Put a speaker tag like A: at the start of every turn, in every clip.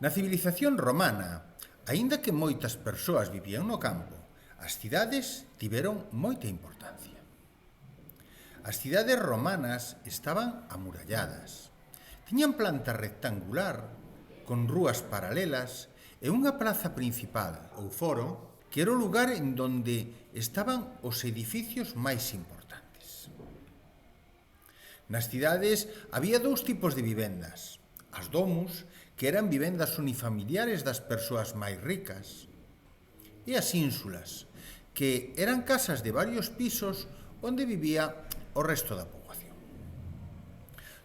A: Na civilización romana, aínda que moitas persoas vivían no campo, as cidades tiveron moita importancia. As cidades romanas estaban amuralladas. Tiñan planta rectangular, con rúas paralelas e unha praza principal, ou foro, que era o lugar en donde estaban os edificios máis importantes. Nas cidades había dous tipos de vivendas. As domus, que eran vivendas unifamiliares das persoas máis ricas, e as ínsulas, que eran casas de varios pisos onde vivía o resto da poboación.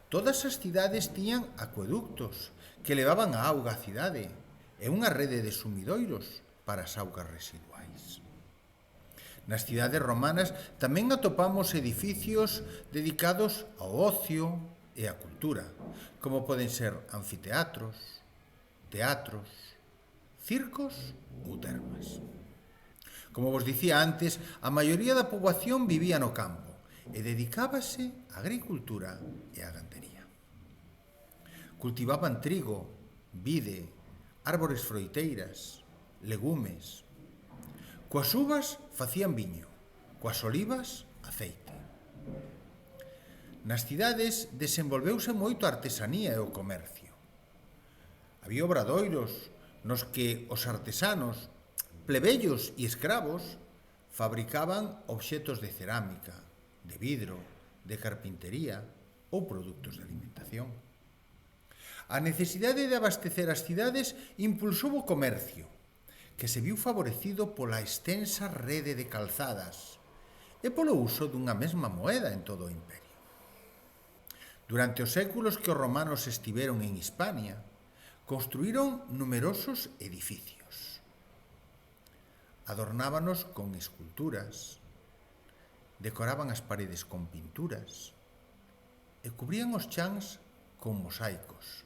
A: Todas as cidades tiñan acueductos que levaban a auga á cidade e unha rede de sumidoiros para as augas residuais. Nas cidades romanas tamén atopamos edificios dedicados ao ocio e á cultura, como poden ser anfiteatros, teatros, circos ou termas. Como vos dicía antes, a maioría da poboación vivía no campo e dedicábase á agricultura e á gandería. Cultivaban trigo, vide, árbores froiteiras, legumes. Coas uvas facían viño, coas olivas, aceite. Nas cidades desenvolveuse moito a artesanía e o comercio. Había obradoiros nos que os artesanos, plebeyos e escravos, fabricaban obxetos de cerámica, de vidro, de carpintería ou produtos de alimentación. A necesidade de abastecer as cidades impulsou o comercio, que se viu favorecido pola extensa rede de calzadas e polo uso dunha mesma moeda en todo o imperio. Durante os séculos que os romanos estiveron en Hispania, construíron numerosos edificios. Adornábanos con esculturas, decoraban as paredes con pinturas e cubrían os chans con mosaicos,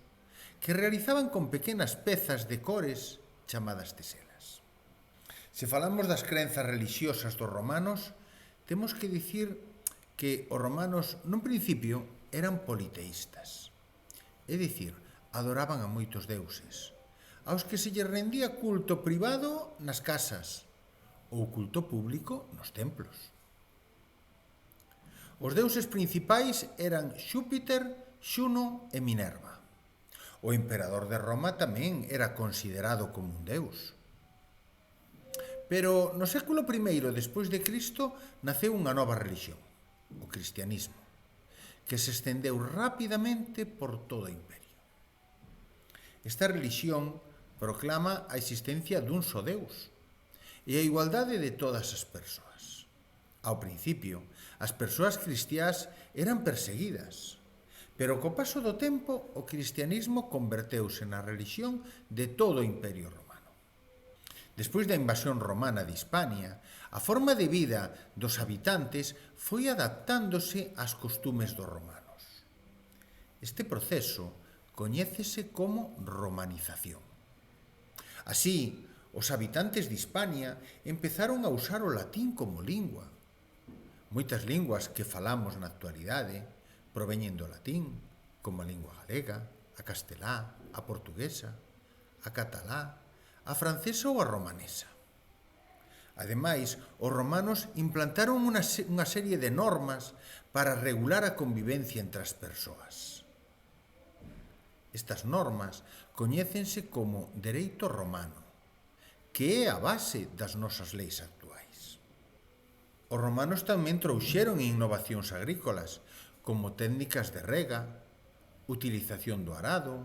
A: que realizaban con pequenas pezas de cores chamadas teselas. Se falamos das crenzas religiosas dos romanos, temos que dicir que os romanos, nun principio, eran politeístas. É dicir, adoraban a moitos deuses, aos que se lle rendía culto privado nas casas ou culto público nos templos. Os deuses principais eran Xúpiter, Xuno e Minerva. O emperador de Roma tamén era considerado como un deus. Pero no século I despois de Cristo naceu unha nova religión, o cristianismo, que se estendeu rapidamente por todo o imperio. Esta religión proclama a existencia dun só Deus e a igualdade de todas as persoas. Ao principio, as persoas cristiás eran perseguidas, pero co paso do tempo o cristianismo converteuse na religión de todo o imperio romano. Despois da invasión romana de Hispania, a forma de vida dos habitantes foi adaptándose ás costumes dos romanos. Este proceso coñécese como romanización. Así, os habitantes de Hispania empezaron a usar o latín como lingua. Moitas linguas que falamos na actualidade proveñen do latín, como a lingua galega, a castelá, a portuguesa, a catalá, a francesa ou a romanesa. Ademais, os romanos implantaron unha serie de normas para regular a convivencia entre as persoas. Estas normas coñécense como dereito romano, que é a base das nosas leis actuais. Os romanos tamén trouxeron innovacións agrícolas, como técnicas de rega, utilización do arado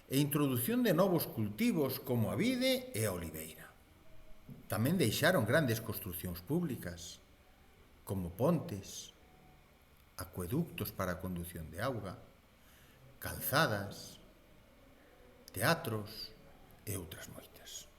A: e introdución de novos cultivos como a vide e a oliveira. Tamén deixaron grandes construcións públicas, como pontes, acueductos para a condución de auga, calzadas, teatros e outras moitas.